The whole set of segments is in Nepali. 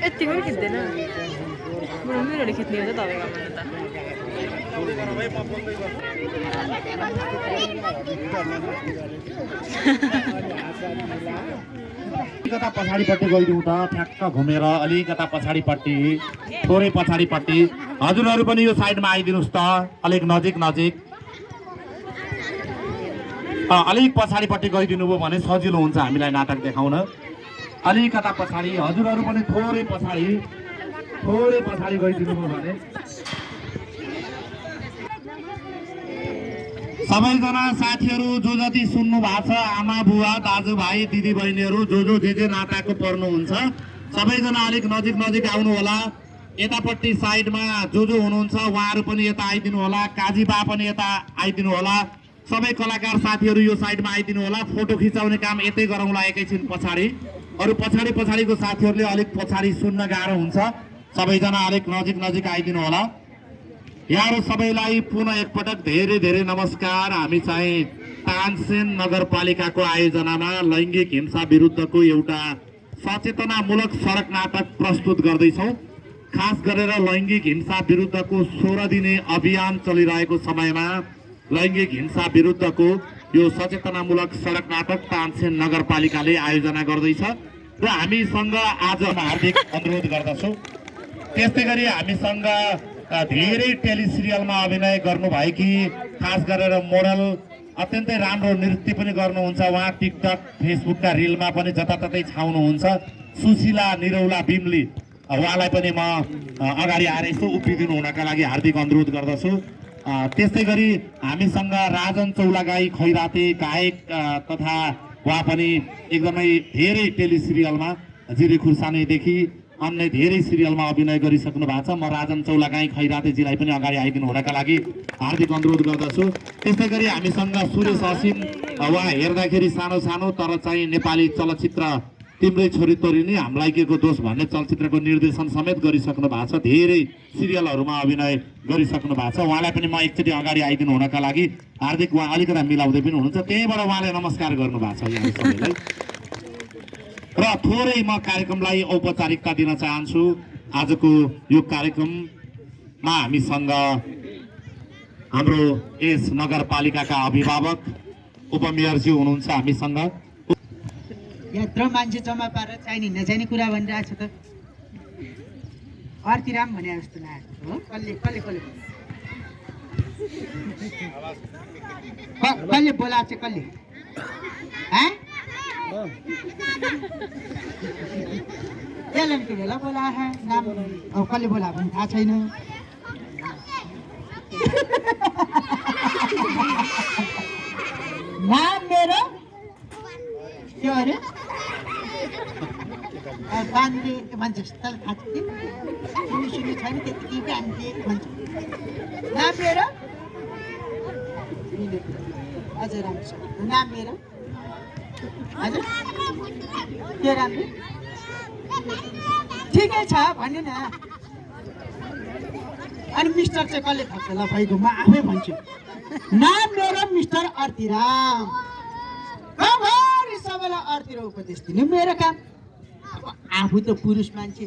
यति पनि खिच्दैन मेरोले खिच्ने हो त तपाईँको अलिकता पछाडिपट्टि गइदिउँ त ठ्याक्क घुमेर अलिकता पछाडिपट्टि थोरै पछाडिपट्टि हजुरहरू पनि यो साइडमा आइदिनुहोस् त अलिक नजिक नजिक अलिक पछाडिपट्टि गइदिनु भयो भने सजिलो हुन्छ हामीलाई नाटक देखाउन अलिकता पछाडि हजुरहरू पनि थोरै पछाडि गइदिनु भयो भने सबैजना साथीहरू जो जति सुन्नु भएको छ आमा बुवा दाजुभाइ दिदीबहिनीहरू जो जे नाटकको पर्नुहुन्छ सबैजना अलिक नजिक नजिक आउनु होला यतापट्टि साइडमा जो हुनुहुन्छ उहाँहरू पनि यता आइदिनु होला काजीबा पनि यता आइदिनु होला सबै कलाकार साथीहरू यो साइडमा आइदिनु होला फोटो खिचाउने काम यतै गरौँला एकैछिन पछाडि अरु पछाडिको साथीहरूले अलिक पछाडि सुन्न गाह्रो हुन्छ सबैजना अलिक नजिक नजिक आइदिनु होला यहाँहरू सबैलाई पुनः एकपटक धेरै नमस्कार हामी चाहिँ तानसेन नगरपालिकाको आयोजनामा लैङ्गिक हिंसा विरुद्धको एउटा सचेतनामूलक सडक नाटक प्रस्तुत गर्दैछौँ खास गरेर लैङ्गिक हिंसा विरुद्धको 16 दिने अभियान चलिरहेको समयमा लैङ्गिक हिंसा विरुद्धको यो सचेतनामूलक सडक नाटक तानसेन नगरपालिकाले आयोजना गर्दैछ र हामीसँग आज हार्दिक अनुरोध गर्दछौँ त्यस्तै गरी हामीसँग धेरै टेलिसिरियलमा अभिनय गर्नुभएकी खास गरेर मोडल अत्यन्तै राम्रो नृत्य पनि गर्नुहुन्छ उहाँ टिकटक फेसबुकका रिलमा पनि जताततै छाउनुहुन्छ सुशीला निरौला बिमली उहाँलाई पनि म अगाडि आएर यसो उभिदिनु हुनका लागि हार्दिक अनुरोध गर्दछु त्यस्तै गरी हामीसँग राजन चौलागाई खैराते गायक तथा उहाँ पनि एकदमै धेरै टेलिसिरियलमा जिरे खुर्सानीदेखि अन्य धेरै सिरियलमा अभिनय गरिसक्नु भएको छ म राजन चौलागाई खैरातेजीलाई पनि अगाडि आइदिनु हुनका लागि हार्दिक अनुरोध गर्दछु त्यस्तै गरी हामीसँग सुरेश असिम उहाँ हेर्दाखेरि सानो तर चाहिँ नेपाली चलचित्र तिम्रै छोरी तोरिनी हामीलाई के को दोष भन्ने चलचित्रको निर्देशन समेत गरिसक्नु भएको छ धेरै सिरियलहरूमा अभिनय गरिसक्नु भएको छ उहाँलाई पनि म एकचोटि अगाडि आइदिनु हुनका लागि हार्दिक उहाँ अलिकति मिलाउँदै पनि हुनुहुन्छ त्यहीबाट उहाँले नमस्कार गर्नुभएको छ यहाँ सबैलाई र थोरै म कार्यक्रमलाई औपचारिकता दिन चाहन्छु आजको यो कार्यक्रममा हामीसँग हाम्रो यस नगरपालिकाका अभिभावक उपमेयरज्यू हुनुहुन्छ हामीसँग यत्रो मान्छे जम्मा पारेर चाहिने नचाहिने कुरा भनिरहेको छ त अर्तिराम भने जस्तो लागेको हो कसले बोलाएको छ कसले एलएमको बेला बोला है नाम अब कसले बोला भने थाहा छैन नाम मेरो के अरे बान्ने मान्छे जस्तो थाहा छ कि सुन्नु छैन त्यतिकै बान्ने मान्छे नाम मेरो अझ राम्रो छ नाम मेरो हजुर के राम्रो ठिकै छ भन्नु न अनि मिस्टर चाहिँ कसले थाहा छ ल भाइको म आफै भन्छु नाम मेरो मिस्टर अर्तिराम सबैलाई अर्तिर उपदेश दिनु मेरो काम आफू त पुरुष मान्छे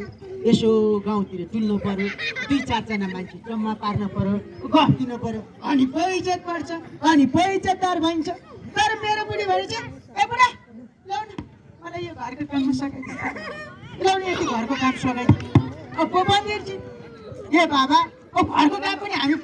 यसो गाउँतिर डुल्नु पर्यो 2-4 मान्छे जम्मा पार्न पर्यो गफ दिनु पर्यो अनि बेइज्जत पर्छ अनि बेइज्जतदार भइन्छ तर मेरो बुढी भने चाहिँ ए बुढा ल्याउ न मलाई यो घरको काम सकाइदिनु ल्याउ न यति घरको काम सकाइदिनु अब मन्दिरजी ए बाबा घरको काम पनि हामी